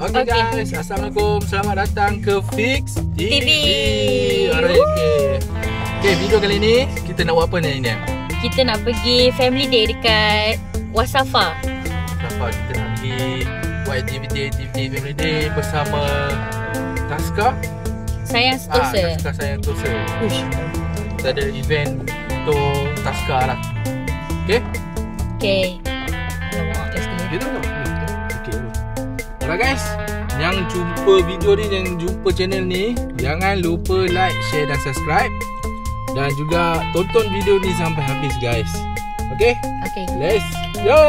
Okay guys, Assalamualaikum. Selamat datang ke Fix TV. Okay, video kali ni kita nak buat apa ni? Kita nak pergi family day dekat Wasafa. Kita nak pergi buat aktiviti family day bersama Taska Sayang Sentosa. Taska Sayang Sentosa. Kita ada event untuk Taska lah. Okay. Alamak, let's go. Dia tahu tak? Okay. Alright guys, yang jumpa video ni, yang jumpa channel ni, jangan lupa like, share dan subscribe. Dan juga tonton video ni sampai habis guys. Okay? Let's go!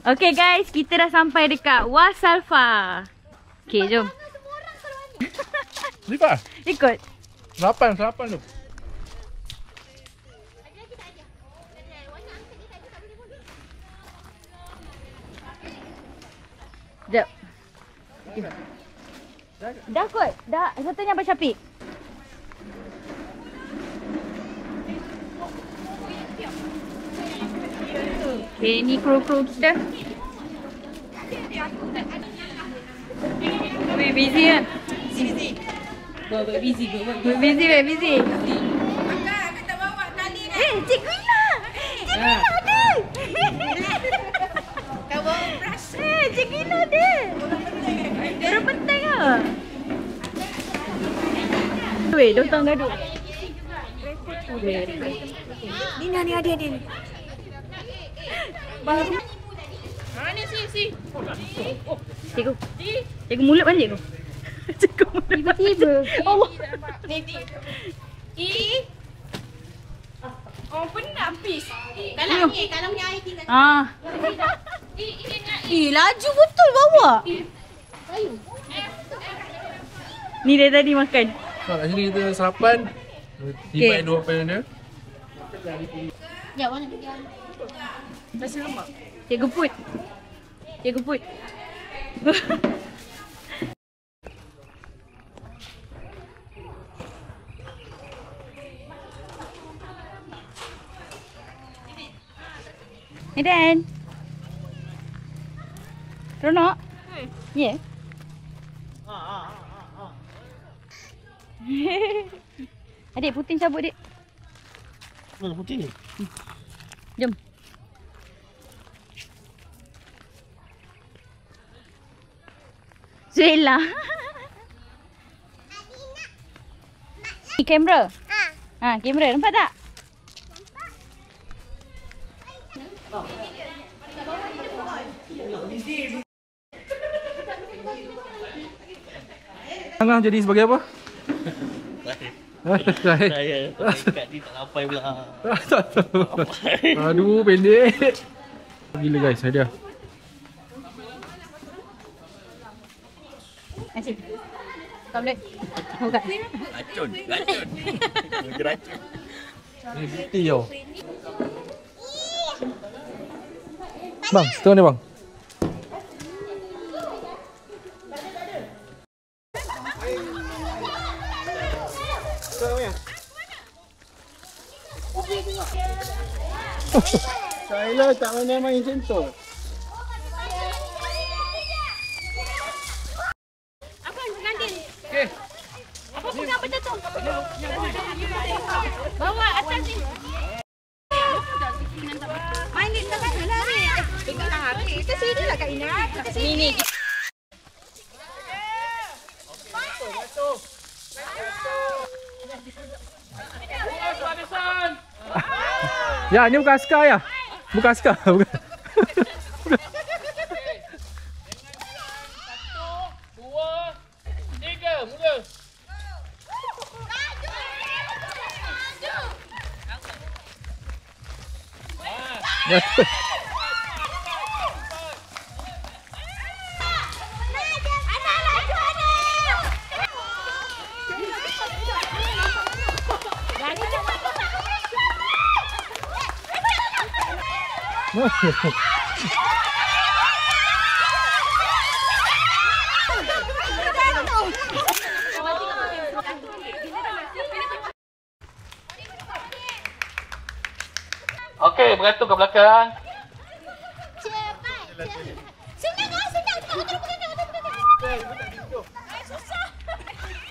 Okay guys, kita dah sampai dekat Wasafa. Okay, jom. Ikut. Selapan tu. Sekejap. Dah kot. Dah. Satunya Abang Syafiq. Okay, ni kru-kru kita. We're busy kan? We're busy. Kakak tak bawa tali dah. Cikgu Ina! Cikgu Ina ada! Kau bawa brush. Cikgu Ina ada! Orang penting lah. Weh, datang gaduh. Nina ni ada ni. Baru. Mana si? Cikgu. Cikgu mulut mana cikgu? Cikgu mulut. Tiba-tiba. Allah. Ni. Oh, penat pis. Kalau punya air tinggal. Laju betul bawa. Ni dari tadi makan. Kat sini kita sarapan. Tiba dua pan dia. Ya, mana dia? Rasa lemak. Cikgu Put. Dan Ronok? Ya? Adik, Putin cabut dik. Mana Putin ni? Jom. Zuela. Ni kamera. Kamera nampak tak? Tengah jadi sebagai apa? Saya kat ni tak sampai pula. Aduh, pendek. Gila guys, hadiah. Asyik. Tak boleh. Buka. Racun. Racun. Ni bukti tau. Bang, setengah ni bang. Saya tak mana main macam tu. Apa pengantin? Okey. Apa pegang benda tu? Bawa atas ni. Main ni dekat mana lah ni? Pegang tangan. Kita sini lah Kak Ina. Kita sini. Ya, ni bukan askar ya. Bukan askar. Bukan. 1, 2, 3, mula. Okey, beratur ke belakang.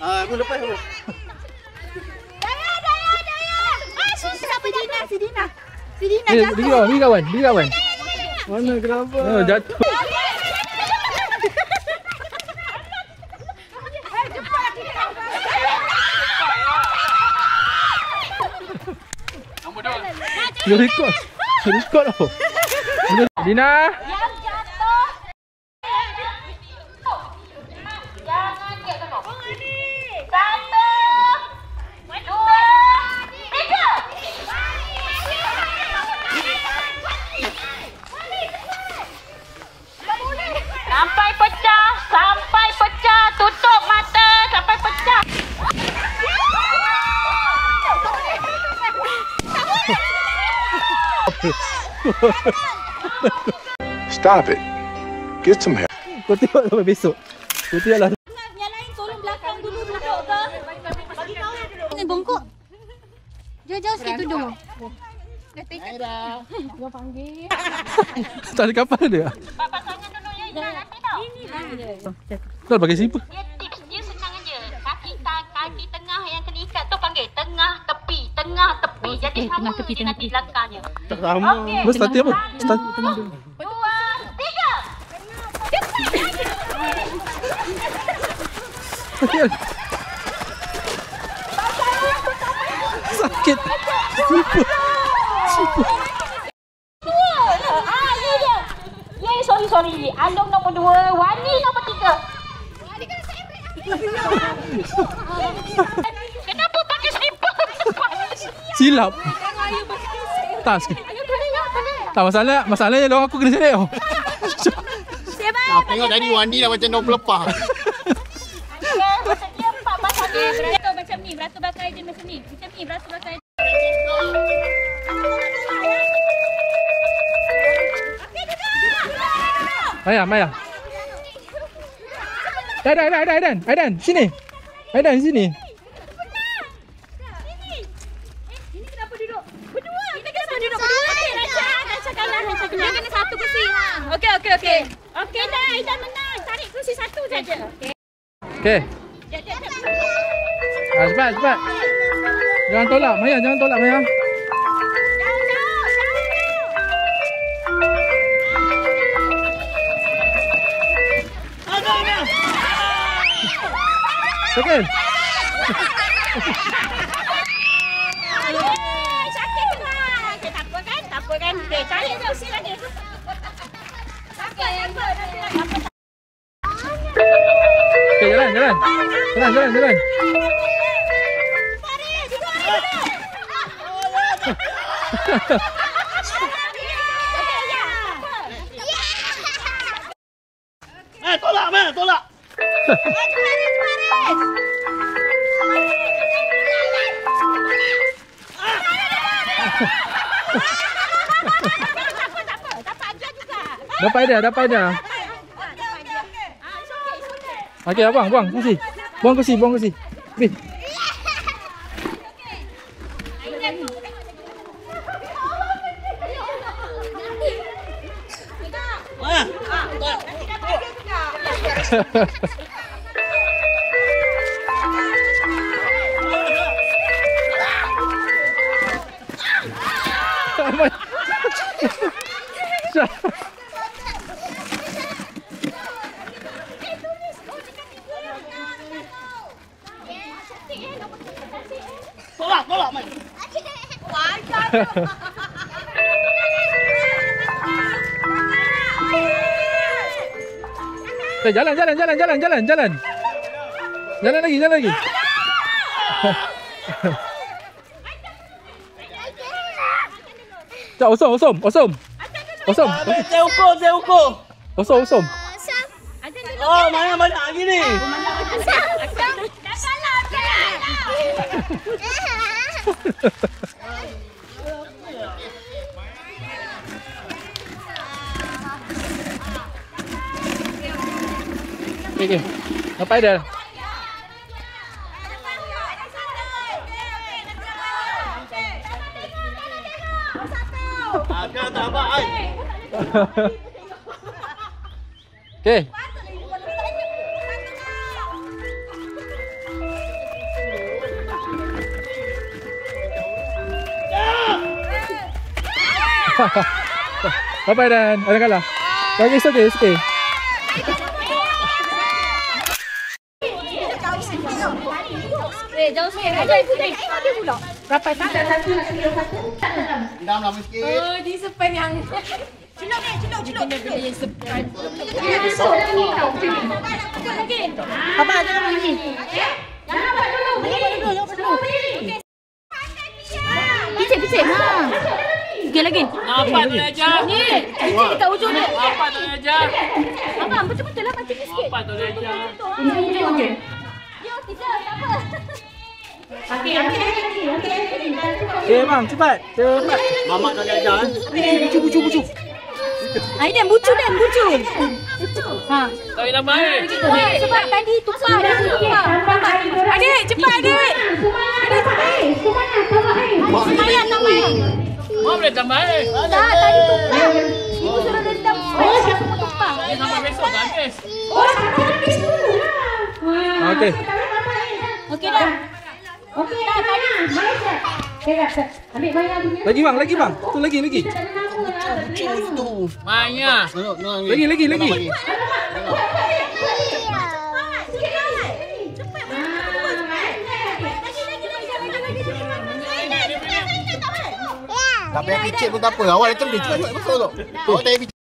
Aku lepas aku. Pergi kawan. Mana kenapa? Oh, jatuh. Nombor 2. Dia record. Record tau. Dina. Yang jatuh. Jangan get tengok. 1, 2, 3. Sampai pecah, tutup mata sampai pecah. Stop it. Get some help. Kau tengok sampai besok. Kau tengoklah. Yang lain tolong belakang dulu duduk ke? Bagi tahu dulu. Ni bongkok. Jauh-jauh sikit tudung. Tak ada kapal dia. Pasangan dulu ya, nanti tau. Kau pakai siapa? Dia tips dia senang aja. Kaki tengah yang kena ikat tu panggil tengah tepi. Jadi sama je nanti langkahnya. Tak sama. Mas start apa? Start. 2, 3. Sakit. Siapa? Ni dia. Sorry. Along nombor 2, Wani nombor 3. Kenapa pakai slipper? Silap. Tak sikit. Tak masalahnya long aku kena sedek tau. Tengok tadi Wandi dah macam nak pelepah. Dia 4 pasal ni. Beratur macam ni. Beratur belakang je macam ni. Beratur belakang je. Maya. Aidan, sini. Aidan, sini. Ini kenapa duduk? Berdua. Kita kenapa duduk berdua? Okey, Raja kalah. Dia kena satu kursi. Okey. Okey dah, Aidan menang. Tarik kursi satu saja. Okey. Cepat. Jangan tolak, Maya. Second. Sakit ke tak? Okay, tak apa kan? Okay, cari je usia lagi. Sakit apa? Okay, jalan. Tolak. Dapat dia. Okey, abang, buang kursi. Buang kursi. Pergi. Tolak, Mai. Jalan. Jalan lagi. Cak, osom. Saya ukur. Osom. Oh, mana lagi ni? Okay. Sampai dah. Agak tak abang ai. Okay. Sampai dah. Ada kalah. Bagi sikit. Jauh sikit. Ada pula. Berapa tak? Dam lama sikit. Oh, di sepan yang Cilok. Benda yang sepan. Abang ada lagi. Jangan buat dulu. Picit. Ha. Sikit lagi. Apa tu ajar? Ni. Picit dekat ujung dia. Apa tu ajar? Abang betul-betul lah macam ni sikit. Apa tu ajar? Ujung je. Yo, tidak, tak apa. Okey, ambil lagi. Okay, bang, cepat. Mamak dah ajar. Bucu. Dan bucu. Ha. Tak ada nama air. Sebab tadi tumpah dah. Adik, cepat adik. Semayan. Mau boleh tambah air. Tak, tadi tumpah. Ibu sudah rendam. Oh, dah semua tumpah. Ini sampai besok tak habis. Okay. Okey dah. Okey dah tadi. Ambil bayar dulu. Lagi bang. Tu lagi. Maya. Lagi. Tak payah picit pun tak apa. Awak dah terus cepat masuk tu. Awak tak payah picit.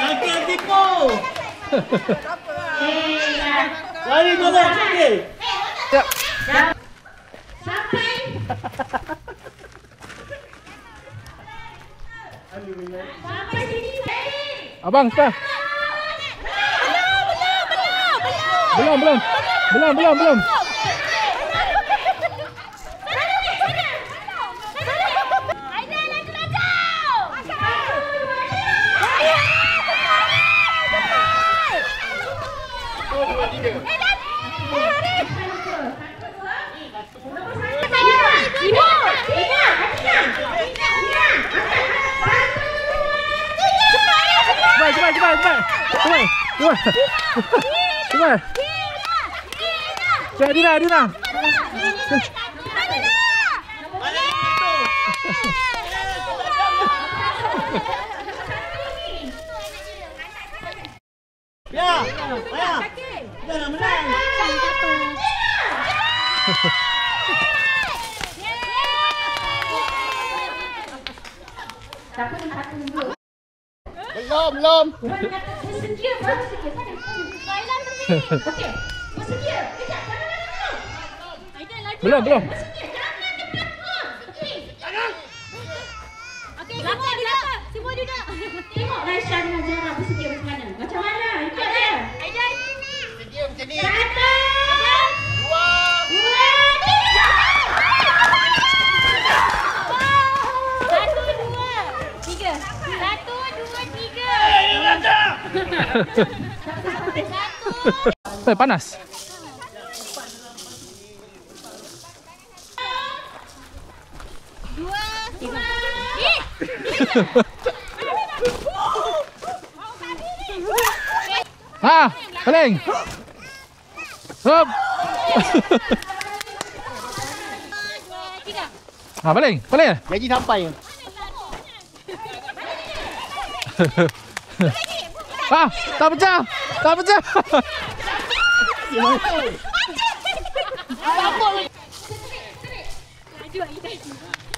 Sakit tipu. Lari tolong sikit. Siap. Abang, start. Belum. Cepat. Cepat, Dina. Ya, Maya. Jangan menang. Belum. Belum. Okey, semua duduk. Tengok Raisya dengan Zara bersedia macam mana. Macam mana? Ikut dia. Aidan. Sedia macam ni. 1, 2, 3. Panas. Paling. Hop. Paling. Gaji sampai. Tak pecah.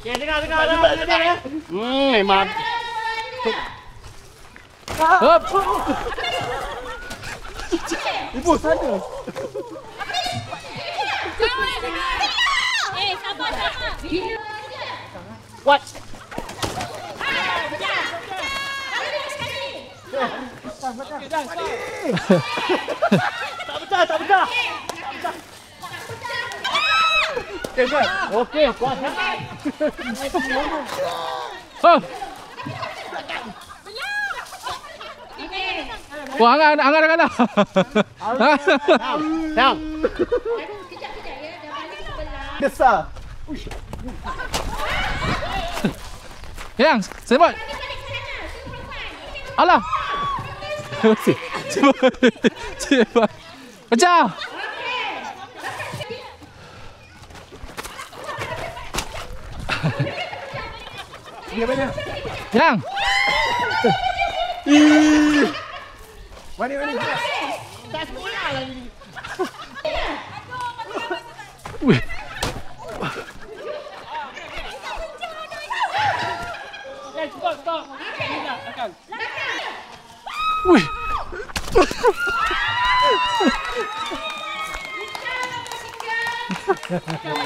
Ya, dengar. Memang. Hop. Ibu sana. Sabar. What? Tak pecah. Okey, kuat. Hop. Wah, angkat dah. Yang. Besar. Yang, sebut. Alah. Cepat. Pecah. Yang. Mani. Wih. Stop. Wih.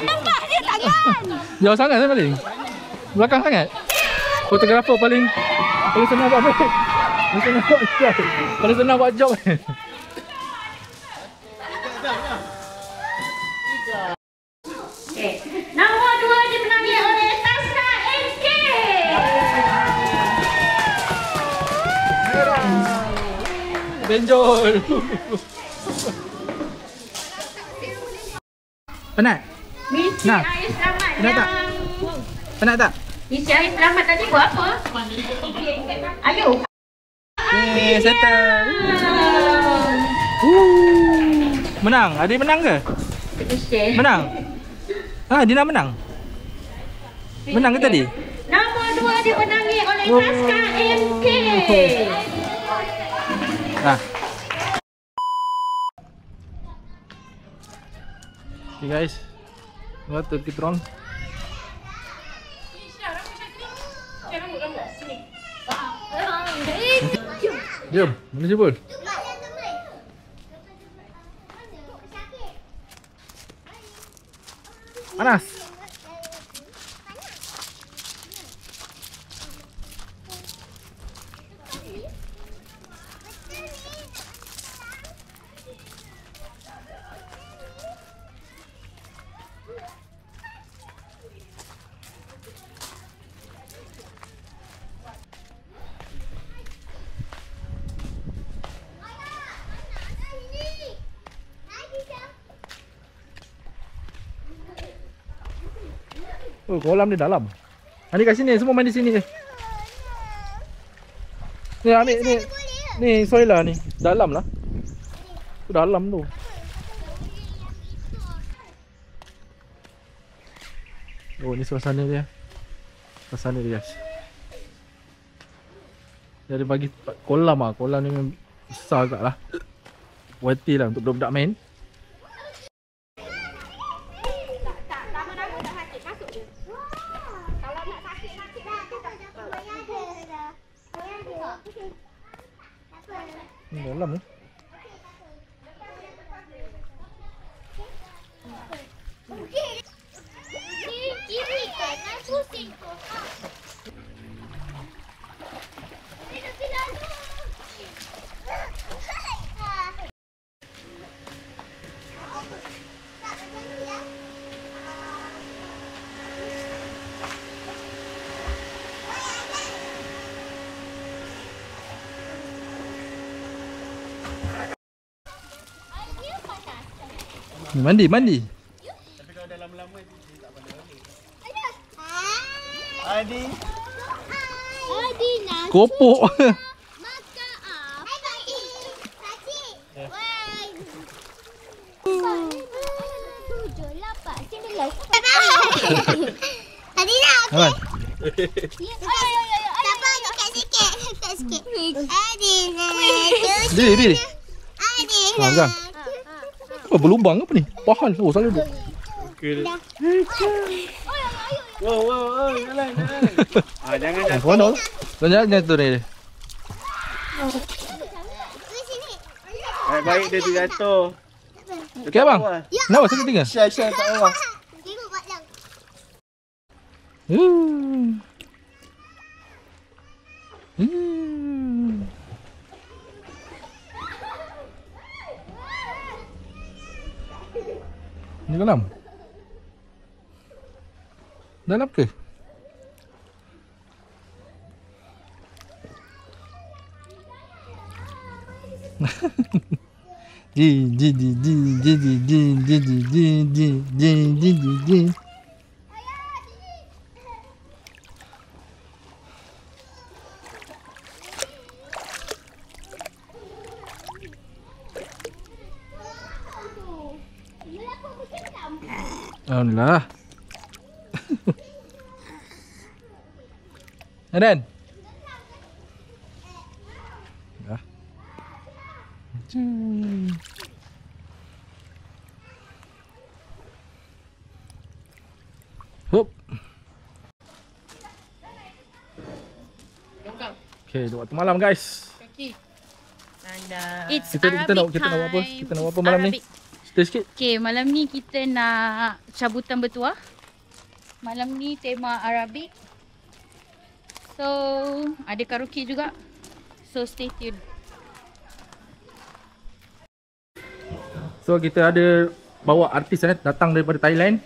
Nampak dia tangan. Jauh sangat saya paling. Belakang sangat. Fotografer paling senang buat apa? Paling senang buat job. Nombor 2 dimenangi oleh Tasna MK. Benjol. Penat? Misi Nah. air selamat Penat tak? Penat tak? Misi air selamat tadi buat apa? Ayo. Settle. Menang? Adik menang ke? Menang? Dina menang? Menang ke tadi? Nombor 2 dimenangi oleh Tasna MK. Okay guys, waktu kita orang jom, mana jemput? Panas. Oh, kolam di dalam. Ani kat sini, semua main di sini je. Ni ambil ni. Ni Soila ni. Dalam lah. Tu dalam tu. Oh, ni suasana dia. Suasana dia guys. Dia ada bagi kolam ah. Kolam ni memang besar agak lah. Worthy lah untuk budak-budak main. Dalam ni. Kiri kanan pusing kau. Mandi, mandi. Adi. Adi nak Kopok. makan apa? Pakcik. Wai. 7, 8, 9. Tadi nak. Abang. Sabar dekat sikit. Dekat sikit. Adi nak. Diri. Adi Abang. nak. Oh, berlubang apa ni? Pahan. Oh, salah dia. Wow, jalan. Jangan jatuh. Mana? Jangan tu ni. Sini. Baik dia terjatuh. Okey abang. Kenapa sakit tinggal? Syai kat bawah. Tengok buat lang. Ni dalam. Dalam ke? Alhamdulillah. Adan. Dah. Hop. Okay, waktu malam guys. It's Kita nak buat apa? Kita nak buat apa malam ni? Cerita sikit. Okay, malam ni kita nak cabutan bertuah. Malam ni tema Arabic. So, ada karaoke juga. So, stay tuned. So, kita ada bawa artis datang daripada Thailand.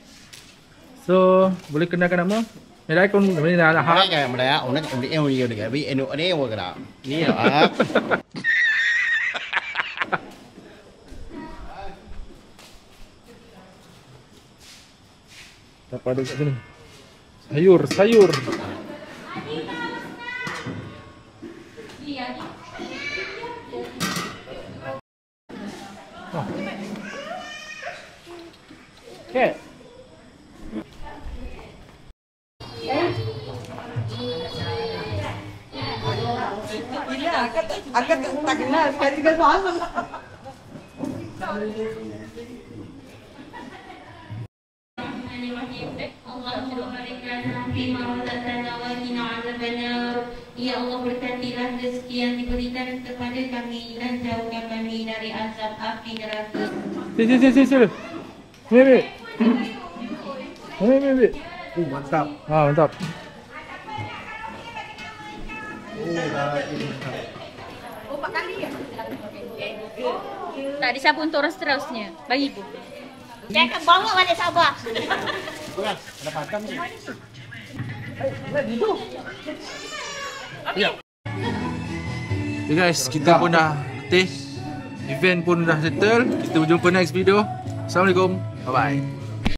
So, boleh kenalkan nama? Ni dah kon ni dah ha. Cái mà đấy, ông nó yêu nhiều được cái bị em nó đeo cái đó. Ni hả? Apa ada kat sini? Sayur. Oh. Okay. Agak tak kenal, sekali juga sama. Ya Allah, berkatilah rezeki yang diberikan kepada kami dan jauhkan kami dari azab api neraka. Sini. Ambil. Mantap. Mantap. Tak ada siapa untuk orang seterusnya. Bagi ibu. Saya akan bawa balik Sabah. Ada patam ni. Okay guys, kita pun dah letih. Event pun dah settle. Kita berjumpa next video. Assalamualaikum. Bye bye.